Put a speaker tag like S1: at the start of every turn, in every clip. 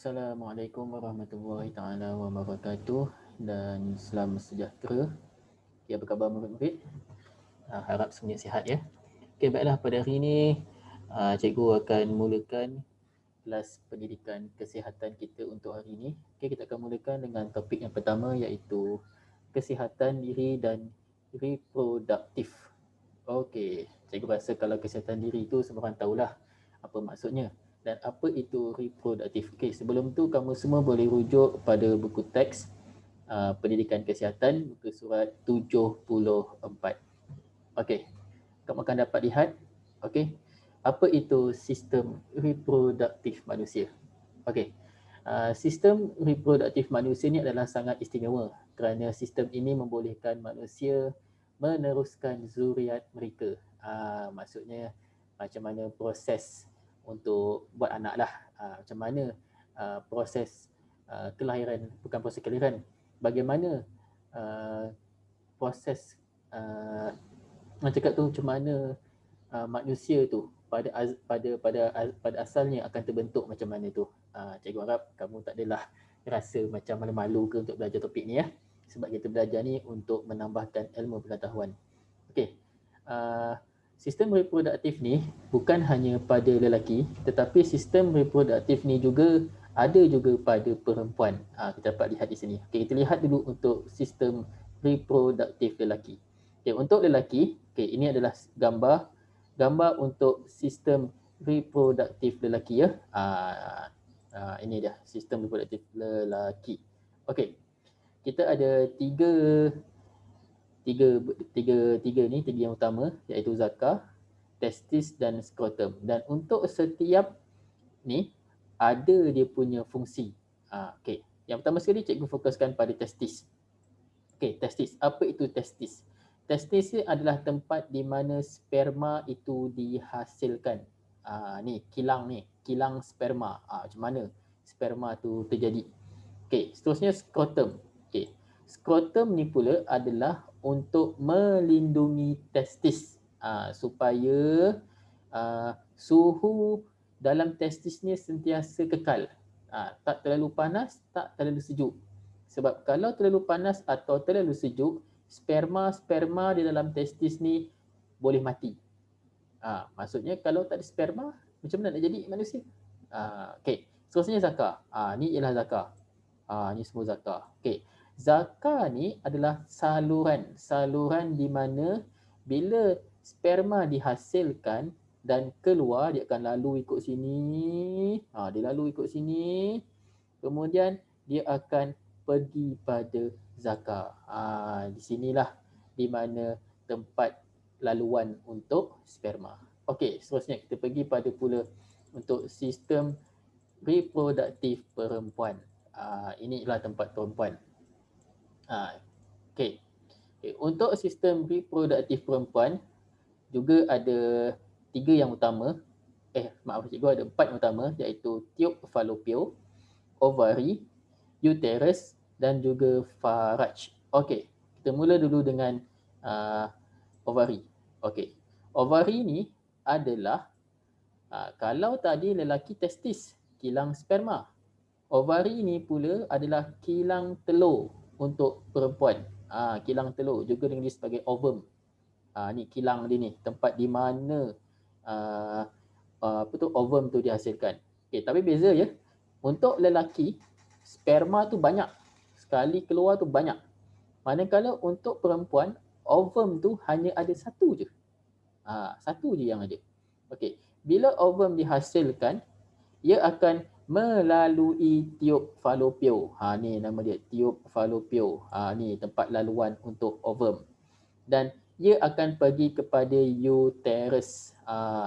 S1: Assalamualaikum warahmatullahi taala wabarakatuh dan selamat sejahtera. Okay, apa khabar murid-murid? Harap semuanya sihat ya. Okey, baiklah pada hari ini cikgu akan mulakan kelas pendidikan kesihatan kita untuk hari ini. Okey, kita akan mulakan dengan topik yang pertama iaitu kesihatan diri dan reproduktif. Okey, cikgu rasa kalau kesihatan diri itu semua orang tahulah apa maksudnya. Dan apa itu reproduktif? Okey, sebelum tu kamu semua boleh rujuk pada buku teks pendidikan kesihatan muka surat 74. Okey, kamu akan dapat lihat okey, apa itu sistem reproduktif manusia. Okey. Sistem reproduktif manusia ni adalah sangat istimewa kerana sistem ini membolehkan manusia meneruskan zuriat mereka. Maksudnya macam mana proses untuk buat anak lah, macam mana proses kelahiran, bukan proses kelahiran, bagaimana proses nak cakap tu macam mana manusia tu pada asalnya akan terbentuk macam mana tu. Cikgu harap kamu tak adalah rasa macam malu-malu ke untuk belajar topik ni ya. Sebab kita belajar ni untuk menambahkan ilmu pengetahuan. Okey. Sistem reproduktif ni bukan hanya pada lelaki, tetapi sistem reproduktif ni juga ada juga pada perempuan. Kita dapat lihat di sini. Okey, kita lihat dulu untuk sistem reproduktif lelaki. Okey, untuk lelaki, okey, ini adalah gambar untuk sistem reproduktif lelaki ya. Ini dia sistem reproduktif lelaki. Okey. Kita ada tiga yang utama iaitu zakar, testis dan skrotum. Dan untuk setiap ni ada dia punya fungsi. Okey. Yang pertama sekali cikgu fokuskan pada testis. Okey, testis. Apa itu testis? Testis adalah tempat di mana sperma itu dihasilkan. Ni kilang sperma. Macam mana sperma tu terjadi? Okey, seterusnya skrotum. Okey. Skrotum ni pula adalah untuk melindungi testis supaya suhu dalam testis ni sentiasa kekal. Tak terlalu panas, tak terlalu sejuk. Sebab kalau terlalu panas atau terlalu sejuk, sperma di dalam testis ni boleh mati. Maksudnya kalau tak ada sperma, macam mana nak jadi manusia? Okey, seterusnya zakar. Ni ialah zakar. Ni semua zakar. Okey. Zakar ni adalah saluran di mana bila sperma dihasilkan dan keluar, dia akan lalu ikut sini. Dia lalu ikut sini. Kemudian dia akan pergi pada zakar. Di sinilah di mana tempat laluan untuk sperma. Okey, seterusnya kita pergi pada pula untuk sistem reproduktif perempuan. Ini ialah tempat perempuan. Okey. Untuk sistem reproduktif perempuan juga ada tiga yang utama. Cikgu ada 4 yang utama iaitu tiub falopio, ovari, uterus dan juga faraj. Okey, kita mula dulu dengan ovari. Okey. Ovari ni adalah kalau tadi lelaki testis, kilang sperma. Ovari ni pula adalah kilang telur untuk perempuan. Kilang telur juga dipanggil sebagai ovum. Ni kilang dia ni, tempat di mana ovum tu dihasilkan. Okey, tapi beza ya. Untuk lelaki, sperma tu banyak. Sekali keluar tu banyak. Manakala untuk perempuan, ovum tu hanya ada satu je. Satu je yang ada. Okey, bila ovum dihasilkan, ia akan melalui tiub falopio. Ni nama dia, tiub falopio. Ni tempat laluan untuk ovum. Dan ia akan pergi kepada uterus.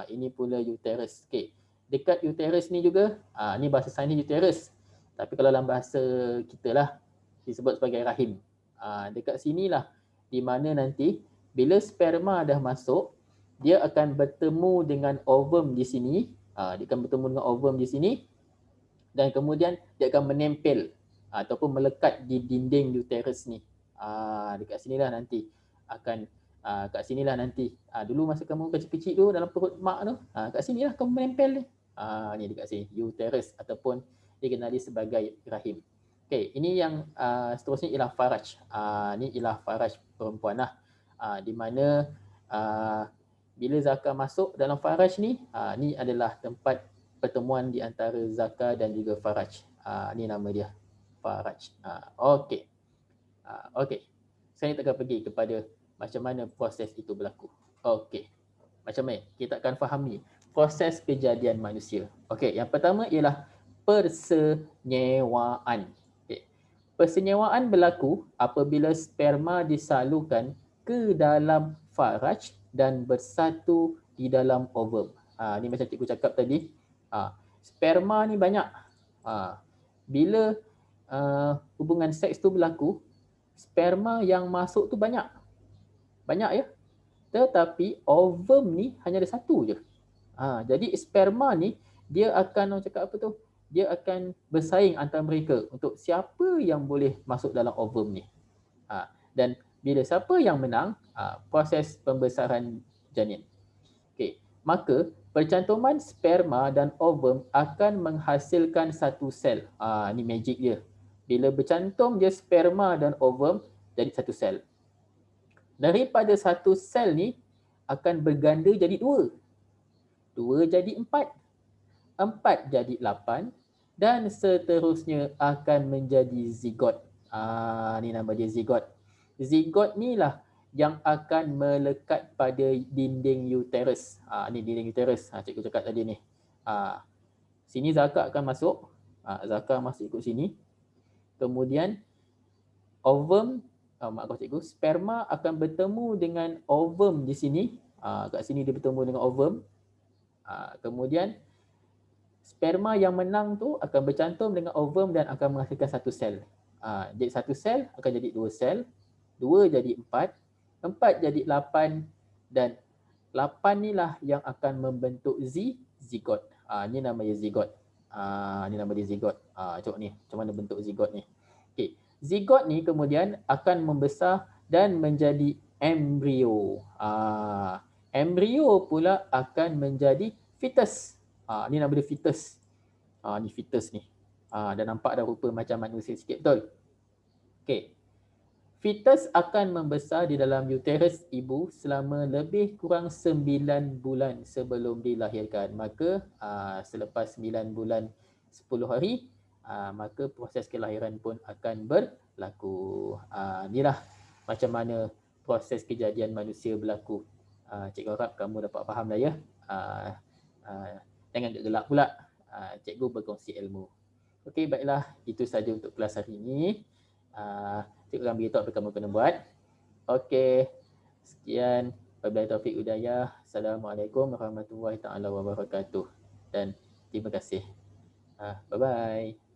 S1: Ini pula uterus. Okey. Dekat uterus ni juga, ni bahasa sains uterus. Tapi kalau dalam bahasa kita lah, disebut sebagai rahim. Dekat sinilah di mana nanti bila sperma dah masuk, dia akan bertemu dengan ovum di sini. Dia akan bertemu dengan ovum di sini. Dan kemudian dia akan menempel ataupun melekat di dinding uterus ni. Dekat sinilah nanti akan kat sinilah nanti dulu masa kamu kecil-kecil tu dalam perut mak tu, kat sinilah kamu menempel ni. Ni dekat sini uterus ataupun dikenali sebagai rahim. Okey, ini yang seterusnya ialah faraj. Ni ialah faraj perempuan lah. Di mana bila zakar masuk dalam faraj ni, ni adalah tempat pertemuan di antara zakar dan juga faraj. Ni nama dia, faraj. Okey. Okey. Saya akan pergi kepada macam mana proses itu berlaku. Okey. Macam mana? Kita akan fahami proses kejadian manusia. Okey, yang pertama ialah persenyewaan. Okay. Persenyewaan berlaku apabila sperma disalurkan ke dalam faraj dan bersatu di dalam ovum. Ni macam cikgu cakap tadi. Sperma ni banyak. Bila hubungan seks tu berlaku, sperma yang masuk tu banyak. Banyak ya. Tetapi ovum ni hanya ada satu je. Jadi sperma ni dia akan orang cakap apa tu? Dia akan bersaing antara mereka untuk siapa yang boleh masuk dalam ovum ni. Dan bila siapa yang menang, proses pembesaran janin. Okey, maka percantuman sperma dan ovum akan menghasilkan satu sel. Ni magic dia. Bila bercantum je sperma dan ovum jadi satu sel. Daripada satu sel ni akan berganda jadi dua. Dua jadi empat. Empat jadi 8 dan seterusnya akan menjadi zigot. Ni nama dia zigot. Zigot ni lah yang akan melekat pada dinding uterus. Ni dinding uterus. Cikgu cakap tadi ni. Sini zakar akan masuk. Zakar masuk ikut sini. Kemudian ovum, maaf cikgu, sperma akan bertemu dengan ovum di sini. Kat sini dia bertemu dengan ovum. Kemudian sperma yang menang tu akan bercantum dengan ovum dan akan menghasilkan satu sel. Jadi satu sel akan jadi dua sel, dua jadi empat, empat jadi 8 dan 8 ni lah yang akan membentuk zigot. Ni nama dia zigot. Ni nama dia zigot. Tengok ni, macam mana bentuk zigot ni. Okey, zigot ni kemudian akan membesar dan menjadi embrio. Embrio pula akan menjadi fetus. Ni nama dia fetus. Ni fetus ni. Dah nampak dah rupa macam manusia sikit, betul? Okey. Fetus akan membesar di dalam uterus ibu selama lebih kurang 9 bulan sebelum dilahirkan. Maka selepas 9 bulan 10 hari, maka proses kelahiran pun akan berlaku. Inilah macam mana proses kejadian manusia berlaku. Cikgu harap kamu dapat faham dah ya. Jangan gelak pula. Cikgu berkongsi ilmu. Okey, baiklah. Itu saja untuk kelas hari ini. Cikgu akan beritahu apa kamu kena buat. Okey. Sekian. Wabillahi taufiq hidayah. Assalamualaikum warahmatullahi taala wabarakatuh. Dan terima kasih. Bye-bye.